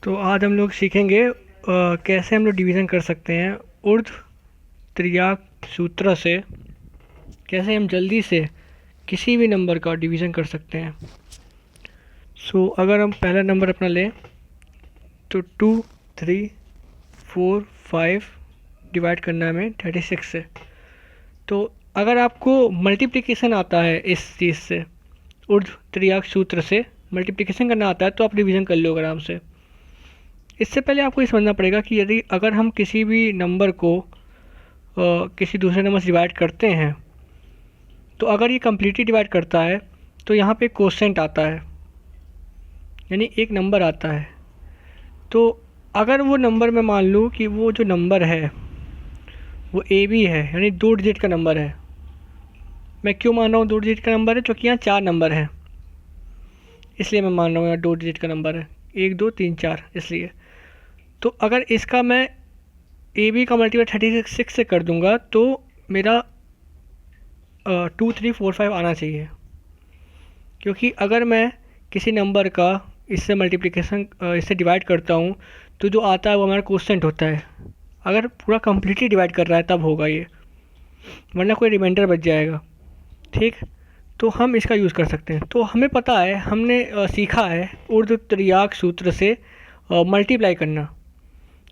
तो आज हम लोग सीखेंगे कैसे हम लोग डिवीज़न कर सकते हैं ऊर्ध्व त्रियाक सूत्र से। कैसे हम जल्दी से किसी भी नंबर का डिवीज़न कर सकते हैं। अगर हम पहला नंबर अपना लें तो 2, 3, 4, 5 डिवाइड करना है हमें 36 से। तो अगर आपको मल्टीप्लिकेशन आता है इस चीज़ से, ऊर्ध्व त्रियाक सूत्र से मल्टीप्लिकेशन करना आता है तो आप डिवीज़न कर लो आराम से। इससे पहले आपको ये समझना पड़ेगा कि यदि अगर हम किसी भी नंबर को किसी दूसरे नंबर से डिवाइड करते हैं तो अगर ये कम्प्लीटली डिवाइड करता है तो यहाँ पे कोसेंट आता है, यानी एक नंबर आता है। तो अगर वो नंबर मैं मान लूँ कि वो जो नंबर है वो ए बी है, यानी 2 डिजिट का नंबर है। मैं क्यों मान रहा हूँ 2 डिजिट का नंबर है? क्योंकि यहाँ 4 नंबर हैं, इसलिए मैं मान रहा हूँ यहाँ 2 डिजिट का नंबर है, 1, 2, 3, 4 इसलिए। तो अगर इसका मैं ए बी का मल्टीप्लाई 36 से कर दूंगा तो मेरा 2, 3, 4, 5 आना चाहिए। क्योंकि अगर मैं किसी नंबर का इससे मल्टीप्लिकेशन इससे डिवाइड करता हूँ तो जो आता है वो हमारा कोसेंट होता है। अगर पूरा कम्प्लीटली डिवाइड कर रहा है तब होगा ये, वरना कोई रिमाइंडर बच जाएगा। ठीक, तो हम इसका यूज़ कर सकते हैं। तो हमें पता है, हमने सीखा है ऊर्ध्व त्रियाक सूत्र से मल्टीप्लाई करना।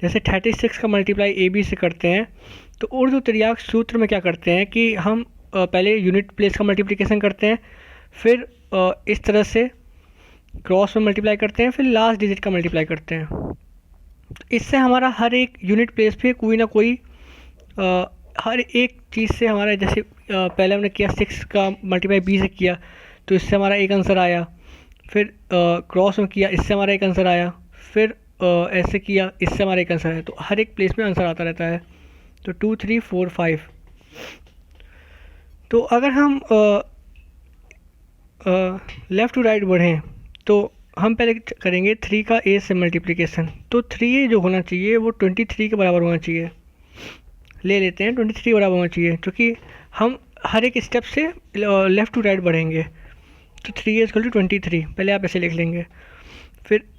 जैसे 36 का मल्टीप्लाई ए बी से करते हैं, तो ऊर्ध्व त्रियाक सूत्र में क्या करते हैं कि हम पहले यूनिट प्लेस का मल्टीप्लिकेशन करते हैं, फिर इस तरह से क्रॉस में मल्टीप्लाई करते हैं, फिर लास्ट डिजिट का मल्टीप्लाई करते हैं। तो इससे हमारा हर एक यूनिट प्लेस पे कोई ना कोई हर एक चीज़ से हमारा, जैसे पहले हमने किया 6 का मल्टीप्लाई बी से किया तो इससे हमारा एक आंसर आया, फिर क्रॉस में किया इससे हमारा एक आंसर आया, फिर ऐसे किया इससे हमारा एक आंसर है। तो हर एक प्लेस में आंसर आता रहता है। तो 2, 3, 4, 5। तो अगर हम लेफ़्ट टू राइट बढ़ें तो हम पहले करेंगे 3 का ए से मल्टीप्लिकेशन। तो 3a जो होना चाहिए वो 23 के बराबर होना चाहिए। ले लेते हैं 23 बराबर होना चाहिए, क्योंकि हम हर एक स्टेप से लेफ़्ट टू राइट बढ़ेंगे। तो 3a = 23, पहले आप ऐसे लिख लेंगे। फिर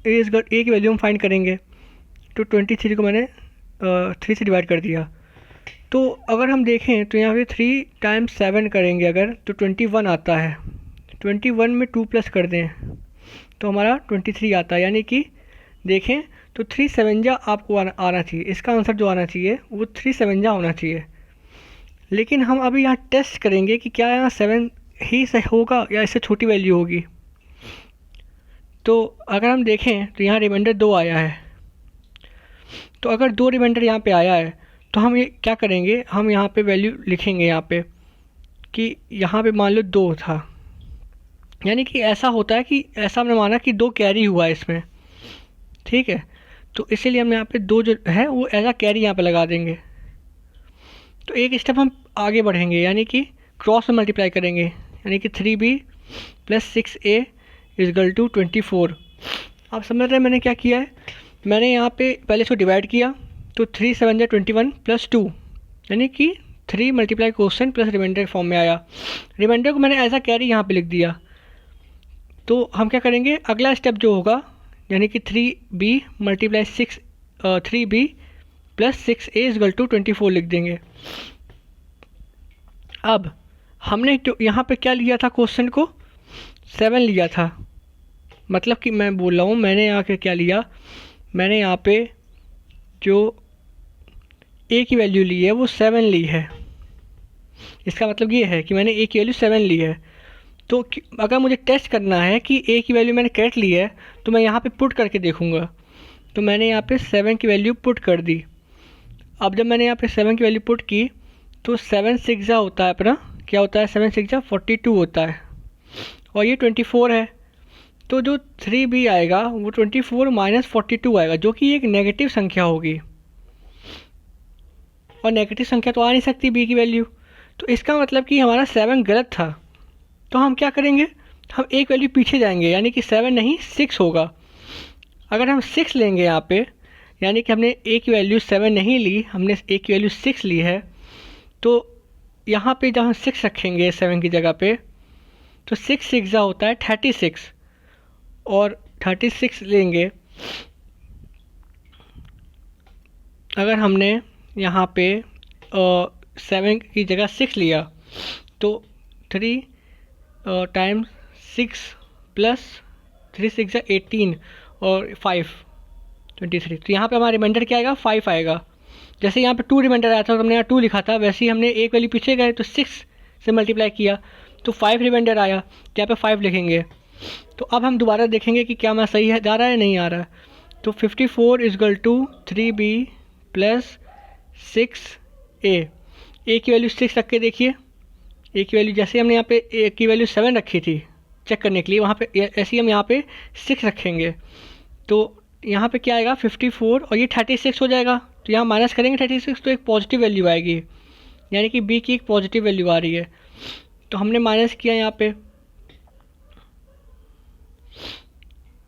ए की वैल्यू हम फाइंड करेंगे। तो 23 को मैंने 3 से डिवाइड कर दिया। तो अगर हम देखें तो यहाँ पे 3 टाइम्स 7 करेंगे अगर, तो 21 आता है। 21 में 2 प्लस कर दें तो हमारा 23 आता है। यानी कि देखें तो 3 7 जा आपको आना चाहिए। इसका आंसर जो आना चाहिए वो 3 7 जा होना चाहिए। लेकिन हम अभी यहाँ टेस्ट करेंगे कि क्या यहाँ 7 ही सही होगा या इससे छोटी वैल्यू होगी। तो अगर हम देखें तो यहाँ रिमाइंडर 2 आया है। तो अगर 2 रिमाइंडर यहाँ पे आया है तो हम ये क्या करेंगे, हम यहाँ पे वैल्यू लिखेंगे यहाँ पे कि यहाँ पे मान लो 2 था। यानी कि ऐसा होता है कि ऐसा हमने माना कि 2 कैरी हुआ है इसमें। ठीक है, तो इसीलिए हम यहाँ पे 2 जो है वो एज अ कैरी यहाँ पे लगा देंगे। तो एक स्टेप हम आगे बढ़ेंगे, यानी कि क्रॉस में मल्टीप्लाई करेंगे, यानी कि 3b + 6a = 24। आप समझ रहे हैं मैंने क्या किया है? मैंने यहाँ पे पहले इसको डिवाइड किया तो 3 7 जा 21 + 2, यानी कि 3 multiply question plus remainder form में आया। रिमाइंडर को मैंने एज अ कैरी यहाँ पे लिख दिया। तो हम क्या करेंगे, अगला स्टेप जो होगा, यानी कि 3b + 3b + 6a = 24 लिख देंगे। अब हमने जो यहाँ पे क्या लिया था, क्वेश्चन को 7 लिया था। मतलब कि मैं बोल रहा हूँ मैंने यहाँ पे क्या लिया, मैंने यहाँ पे जो a की वैल्यू ली है वो 7 ली है। इसका मतलब ये है कि मैंने a की वैल्यू 7 ली है। तो अगर मुझे टेस्ट करना है कि a की वैल्यू मैंने करेक्ट ली है तो मैं यहाँ पे पुट करके देखूँगा। तो मैंने यहाँ पे 7 की वैल्यू पुट कर दी। अब जब मैंने यहाँ पे 7 की वैल्यू पुट की तो 7 6 जा होता है अपना, क्या होता है 7 6 जा 42 होता है, और ये 24 है। तो जो 3b आएगा वो 24 - 42 आएगा, जो कि एक नेगेटिव संख्या होगी, और नेगेटिव संख्या तो आ नहीं सकती b की वैल्यू। तो इसका मतलब कि हमारा 7 गलत था। तो हम क्या करेंगे, हम एक वैल्यू पीछे जाएंगे, यानी कि 7 नहीं 6 होगा। अगर हम 6 लेंगे यहाँ पे, यानी कि हमने a की वैल्यू 7 नहीं ली, हमने a की वैल्यू 6 ली है। तो यहाँ पे जब हम 6 रखेंगे 7 की जगह पे, तो 6 6 जा होता है 36, और 36 लेंगे अगर हमने यहाँ पे 7 की जगह 6 लिया तो 3 टाइम्स 6 प्लस 3 6 18 और 5 23। तो यहाँ पे हमारा रिमाइंडर क्या आएगा? 5 आएगा। जैसे यहाँ पे 2 रिमाइंडर आया था तो हमने यहाँ 2 लिखा था, वैसे ही हमने एक वैल्यू पीछे गए तो 6 से मल्टीप्लाई किया तो 5 रिमाइंडर आया, तो यहाँ पे 5 लिखेंगे। तो अब हम दोबारा देखेंगे कि क्या हमारा सही है, जा रहा है नहीं आ रहा है। तो 54 is equal to 3b plus 6a। ए की वैल्यू 6 रख के देखिए, ए की वैल्यू जैसे हमने यहाँ पे ए की वैल्यू 7 रखी थी चेक करने के लिए, वहाँ पे ऐसे ही हम यहाँ पे 6 रखेंगे। तो यहाँ पे क्या आएगा? 54 और ये 36 हो जाएगा। तो यहाँ माइनस करेंगे 36 तो एक पॉजिटिव वैल्यू आएगी, यानी कि बी की एक पॉजिटिव वैल्यू आ रही है। तो हमने माइनस किया यहाँ पे,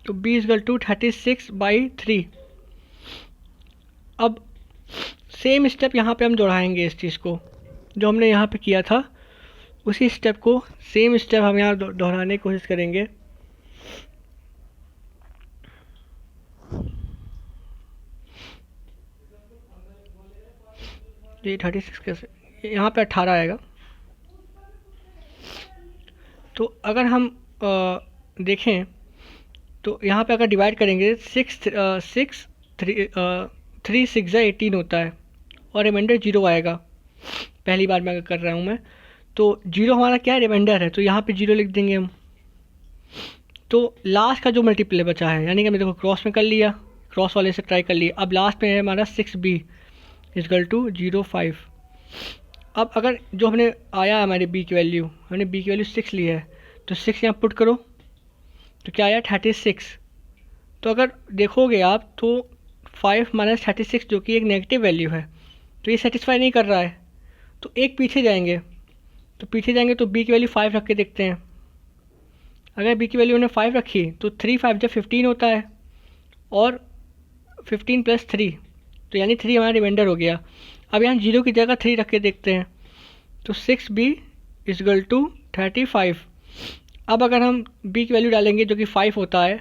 तो b इजगल टू 36/3। अब सेम स्टेप यहाँ पे हम दोहराएंगे इस चीज़ को, जो हमने यहाँ पे किया था उसी स्टेप को, सेम स्टेप हम यहाँ दोहराने की कोशिश करेंगे। ये 36 कैसे, यहाँ पे 18 आएगा। तो अगर हम देखें तो यहाँ पे अगर डिवाइड करेंगे 3 6 18 होता है और रिमाइंडर 0 आएगा। पहली बार मैं अगर कर रहा हूँ मैं, तो 0 हमारा क्या है? रिमाइंडर है, तो यहाँ पे 0 लिख देंगे हम। तो लास्ट का जो मल्टीप्लाई बचा है, यानी कि हमने देखो क्रॉस में कर लिया, क्रॉस वाले से ट्राई कर लिया, अब लास्ट में है हमारा 6b इजगल टू 0.5। अब अगर जो हमने आया हमारे b की वैल्यू, हमने b की वैल्यू 6 ली है, तो 6 यहाँ पुट करो तो क्या आया? 36। तो अगर देखोगे आप तो 5 माइनस 36 जो कि एक नेगेटिव वैल्यू है, तो ये सेटिस्फाई नहीं कर रहा है, तो एक पीछे जाएंगे। तो पीछे जाएंगे तो b की वैल्यू 5 रख के देखते हैं। अगर b की वैल्यू हमने 5 रखी तो 3 5 जब 15 होता है और 15 प्लस 3, तो यानी 3 हमारा रिमाइंडर हो गया। अब यहाँ 0 की जगह 3 रख के देखते हैं, तो 6b इजगल टू 35। अब अगर हम b की वैल्यू डालेंगे जो कि 5 होता है,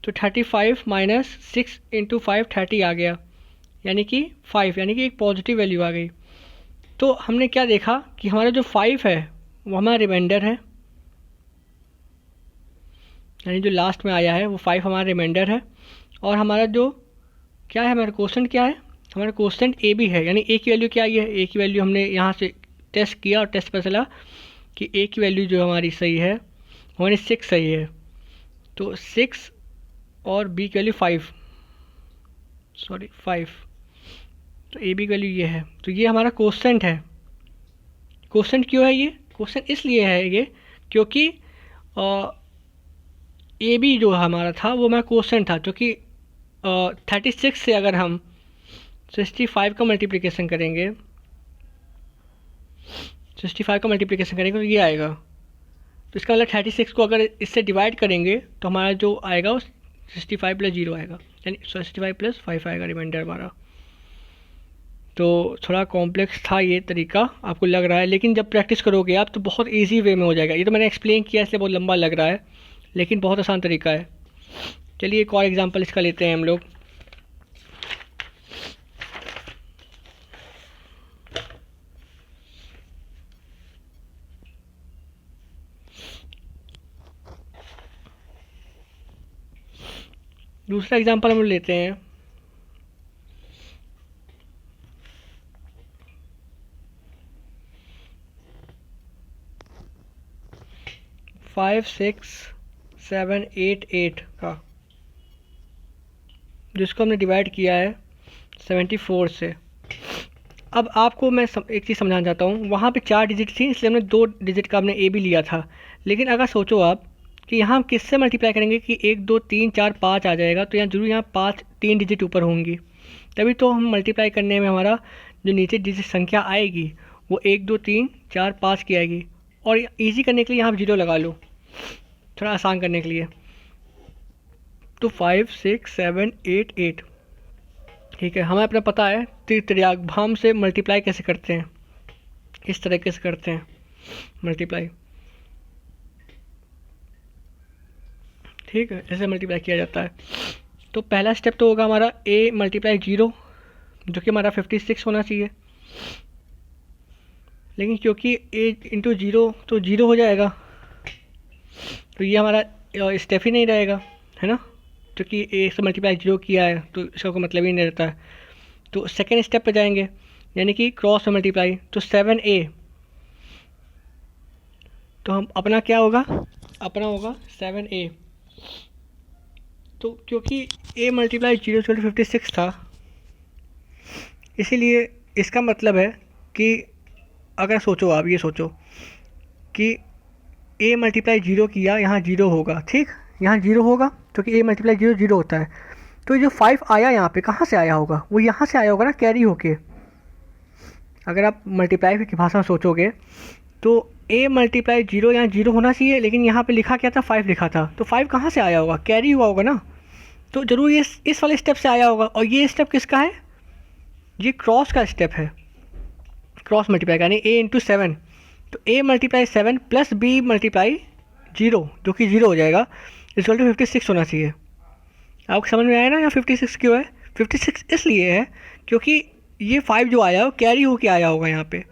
तो 35 माइनस 6 इंटू 5 30 आ गया, यानी कि 5, यानी कि एक पॉजिटिव वैल्यू आ गई। तो हमने क्या देखा कि हमारा जो 5 है वो हमारा रिमाइंडर है, यानी जो लास्ट में आया है वो 5 हमारा रिमाइंडर है। और हमारा जो क्या है, हमारा क्वेश्चन क्या है? हमारा क्वेश्चन ए भी है, यानी ए की वैल्यू क्या आई है? ए की वैल्यू हमने यहाँ से टेस्ट किया और टेस्ट पता चला कि ए की वैल्यू जो हमारी सही है हमारी 6 सही है। तो 6 और बी की वैल्यू 5, तो ए बी की वैल्यू ये है। तो ये हमारा क्वेश्चन है। क्वेश्चन क्यों है ये? क्वेश्चन इसलिए है ये क्योंकि ए बी जो हमारा था वो हमारा क्वेश्चन था, जो कि 36 से अगर हम 65 का मल्टीप्लिकेशन करेंगे, 65 का मल्टीप्लिकेशन करेंगे तो ये आएगा। तो इसका मतलब 36 को अगर इससे डिवाइड करेंगे तो हमारा जो आएगा वो 65 प्लस 0 आएगा, यानी 65 प्लस 5 आएगा रिमाइंडर हमारा। तो थोड़ा कॉम्प्लेक्स था ये तरीका, आपको लग रहा है, लेकिन जब प्रैक्टिस करोगे आप तो बहुत इजी वे में हो जाएगा। ये तो मैंने एक्सप्लेन किया इसलिए बहुत लंबा लग रहा है, लेकिन बहुत आसान तरीका है। चलिए एक और एग्जांपल इसका लेते हैं हम लोग। दूसरा एग्जांपल हम लोग लेते हैं। फाइव सिक्स 7 8 8 का, जिसको हमने डिवाइड किया है 74 से। अब आपको मैं एक चीज़ समझाना चाहता हूँ, वहाँ पे 4 डिजिट थी इसलिए हमने 2 डिजिट का हमने ए भी लिया था। लेकिन अगर सोचो आप कि यहाँ हम किससे मल्टीप्लाई करेंगे कि 1 2 3 4 5 आ जाएगा, तो यहाँ जरूर यहाँ 5 3 डिजिट ऊपर होंगी, तभी तो हम मल्टीप्लाई करने में हमारा जो नीचे डिजिट संख्या आएगी वो 1 2 3 4 5 की आएगी। और ईजी करने के लिए यहाँ 0 लगा लो, थोड़ा आसान करने के लिए। तो 5 6 7 8 8, ठीक है। हमें अपना पता है त्रिभाज्य से मल्टीप्लाई कैसे करते हैं, इस तरीके से करते हैं मल्टीप्लाई, ठीक है, ऐसे मल्टीप्लाई किया जाता है। तो पहला स्टेप तो होगा हमारा a मल्टीप्लाई 0 जो कि हमारा 56 होना चाहिए, लेकिन क्योंकि ए इंटू ज़ीरो तो ज़ीरो हो जाएगा, तो ये हमारा स्टेप ही नहीं रहेगा, है ना, क्योंकि ए से मल्टीप्लाई जीरो किया है तो इसका कोई मतलब ही नहीं रहता है। तो सेकेंड स्टेप पे जाएंगे, यानी कि क्रॉस में मल्टीप्लाई, तो 7a, तो हम अपना क्या होगा, अपना होगा 7a। तो क्योंकि a multiply zero equal to 56 था, इसीलिए इसका मतलब है कि अगर सोचो, आप ये सोचो कि a मल्टीप्लाई जीरो किया, यहाँ जीरो होगा, ठीक, यहाँ जीरो होगा क्योंकि a मल्टीप्लाई जीरो जीरो होता है। तो जो 5 आया यहाँ पे कहाँ से आया होगा, वो यहाँ से आया होगा ना, कैरी होके। अगर आप मल्टीप्लाई की भाषा में सोचोगे तो a मल्टीप्लाई जीरो यहाँ जीरो होना चाहिए, लेकिन यहाँ पे लिखा क्या था, 5 लिखा था, तो 5 कहाँ से आया होगा, कैरी हुआ होगा ना, तो ज़रूर ये इस वाले स्टेप से आया होगा। और ये स्टेप किसका है, ये क्रॉस का स्टेप है, क्रॉस मल्टीप्लाई का, यानी a इंटू 7, तो a multiply 7 plus b multiply zero, जो कि जीरो हो जाएगा, इक्वल टू 56 होना चाहिए। आपको समझ में आया ना, यहाँ 56 क्यों है, 56 इसलिए है क्योंकि ये 5 जो आया वो कैरी होके आया होगा यहाँ पे,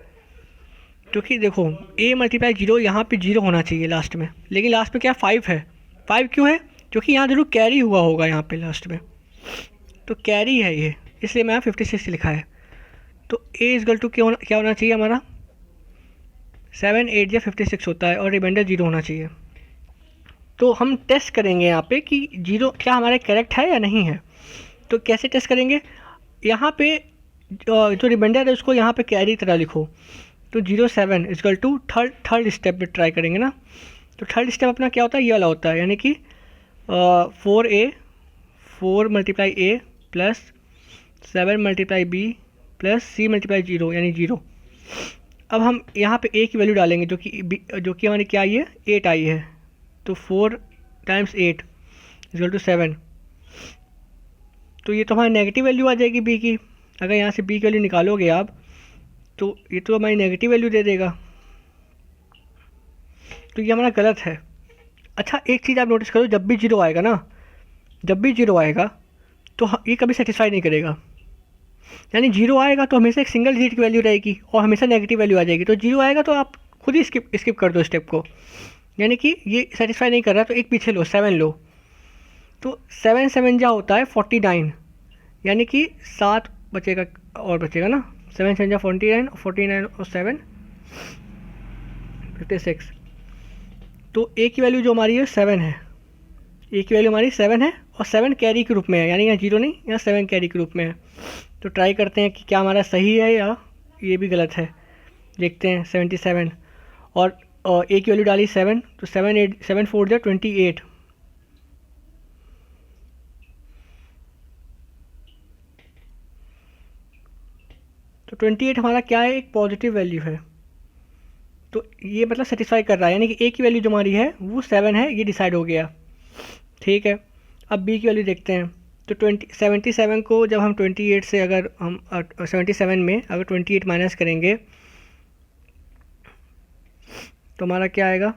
क्योंकि देखो a मल्टीप्लाई जीरो, यहाँ पे जीरो होना चाहिए लास्ट में, लेकिन लास्ट में क्या 5 है, 5 क्यों है, क्योंकि यहाँ जरूर कैरी हुआ होगा यहाँ पे लास्ट में, तो कैरी है ये, इसलिए मैं 56 लिखा है। तो a इजगल टू क्या होना चाहिए हमारा, 7 8 या 56 होता है, और रिमाइंडर जीरो होना चाहिए। तो हम टेस्ट करेंगे यहाँ पे कि जीरो क्या हमारा करेक्ट है या नहीं है। तो कैसे टेस्ट करेंगे, यहाँ पे जो रिमाइंडर है उसको यहाँ पे कैरी तरह लिखो, तो 07 इजकल टू थर्ड स्टेप में ट्राई करेंगे ना। तो थर्ड स्टेप अपना क्या होता है, ये वाला होता है, यानी कि 4 multiply a plus 7 multiply b plus c multiply zero, यानी जीरो। अब हम यहाँ पे a की वैल्यू डालेंगे, जो कि हमारी क्या आई है, 8 आई है, तो 4 टाइम्स 8 इक्वल टू 7। तो ये तो हमारी नेगेटिव वैल्यू आ जाएगी b की, अगर यहाँ से b की वैल्यू निकालोगे आप तो ये तो हमारी नेगेटिव वैल्यू दे देगा, तो ये हमारा गलत है। अच्छा, एक चीज़ आप नोटिस करो, जब भी जीरो आएगा ना, जब भी जीरो आएगा तो ये कभी सेटिस्फाई नहीं करेगा, यानी जीरो आएगा तो हमेशा एक सिंगल डिजिट की वैल्यू रहेगी और हमेशा नेगेटिव वैल्यू आ जाएगी। तो जीरो आएगा तो आप खुद ही स्किप कर दो स्टेप को, यानी कि ये सेटिस्फाई नहीं कर रहा तो एक पीछे लो, 7 लो, तो 7 7 जा होता है 49, यानी कि 7 बचेगा और बचेगा ना, 7 7 जा 49, 49 और 7 56। तो ए की वैल्यू जो हमारी है 7 है, ए की वैल्यू हमारी 7 है और 7 कैरी के रूप में है, यानी यहाँ जीरो नहीं, यहाँ 7 कैरी के रूप में है। तो ट्राई करते हैं कि क्या हमारा सही है या ये भी गलत है, देखते हैं। 77 और ए की वैल्यू डाली 7, तो 7 4 जा 28, तो 28 हमारा क्या है, एक पॉजिटिव वैल्यू है, तो ये मतलब सेटिस्फाई कर रहा है, यानी कि ए की वैल्यू जो हमारी है वो 7 है, ये डिसाइड हो गया, ठीक है। अब बी की वैल्यू देखते हैं, तो 77 को जब हम 28 से अगर हम 77 में अगर 28 माइनस करेंगे तो हमारा क्या आएगा,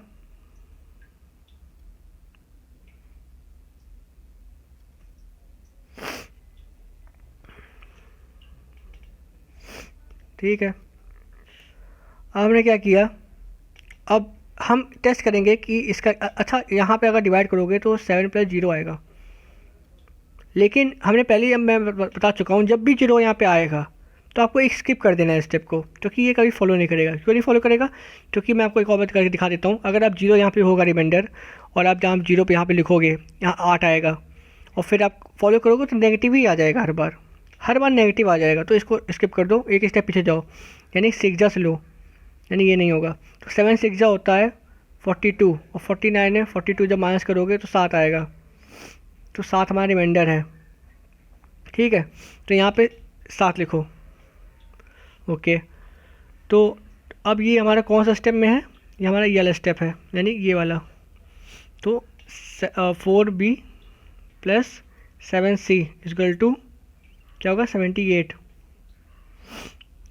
ठीक है। अब हमने क्या किया, अब हम टेस्ट करेंगे कि इसका अच्छा यहाँ पे अगर डिवाइड करोगे तो 7 प्लस जीरो आएगा, लेकिन हमने पहले ही मैं बता चुका हूँ, जब भी जीरो यहाँ पे आएगा तो आपको एक स्किप कर देना है स्टेप को, क्योंकि ये कभी फॉलो नहीं करेगा। क्यों नहीं फॉलो करेगा, क्योंकि मैं आपको एक और बात करके दिखा देता हूँ। अगर आप जीरो यहाँ पे होगा रिमाइंडर, और आप जहाँ जीरो पे यहाँ पे लिखोगे, यहाँ 8 आएगा, और फिर आप फॉलो करोगे तो नेगेटिव ही आ जाएगा, हर बार नेगेटिव आ जाएगा, तो इसको स्किप कर दो, एक स्टेप पीछे जाओ, यानी 6 जा से लो, यानी ये नहीं होगा। तो 7 6 जा होता है 42 और 49 है, 42 जब माइनस करोगे तो 7 आएगा, तो 7 हमारा रिमाइंडर है, ठीक है। तो यहाँ पे 7 लिखो, ओके। तो अब ये हमारा कौन सा स्टेप में है, ये हमारा ये वाला स्टेप है, यानी ये वाला। तो 4b plus 7c equal to क्या होगा, 78,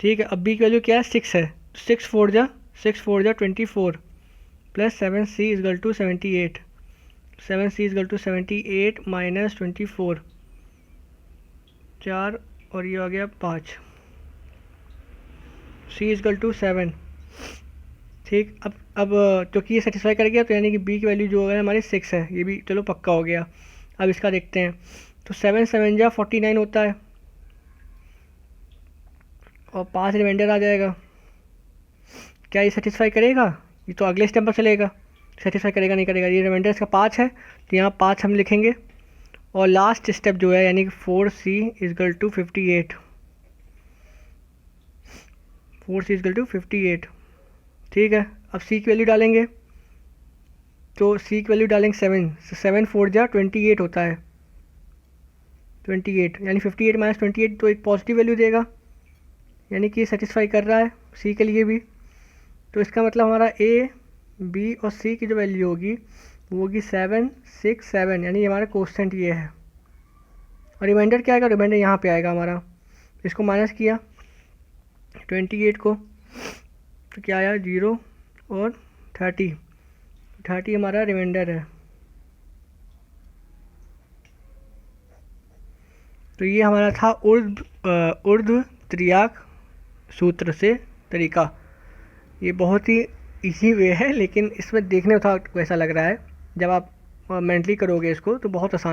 ठीक है। अब b की वैल्यू क्या है, 6 है, 6 4 जा 24 plus 7c equal to 78, 7c equal to 78 minus 24, 4 और ये आ गया 5, सी इजकल टू 7। ठीक, अब क्योंकि ये सेटिस्फाई कर गया तो यानी कि बी की वैल्यू जो है हमारी 6 है, ये भी चलो पक्का हो गया। अब इसका देखते हैं, तो 7 7 जा 49 होता है और 5 रिमाइंडर आ जाएगा। क्या ये सेटिस्फाई करेगा? ये तो अगले स्टेप पर चलेगा, सेटिस्फाई करेगा नहीं करेगा। ये रिमाइंडर इसका 5 है तो यहाँ 5 हम लिखेंगे और लास्ट स्टेप जो है यानी कि 4c is equal to 58, 4c is equal to 58। ठीक है, अब सी की वैल्यू डालेंगे, तो सी की वैल्यू डालेंगे 7, 7 4 जा 28 होता है, 28 यानी 58 माइनस 28 तो एक पॉजिटिव वैल्यू देगा, यानी कि सेटिस्फाई कर रहा है सी के लिए भी। तो इसका मतलब हमारा ए बी और सी की जो वैल्यू होगी वो होगी 7 6 7, यानी हमारा कोस्टेंट ये है। और रिमाइंडर क्या आएगा? रिमाइंडर यहाँ पे आएगा हमारा, इसको माइनस किया 28 को तो क्या आया 0 और 30, 30 हमारा रिमाइंडर है। तो ये हमारा था ऊर्ध्व त्रियाक सूत्र से तरीका। ये बहुत ही इजी वे है, लेकिन इसमें देखने में था वैसा लग रहा है, जब आप मेंटली करोगे इसको तो बहुत आसान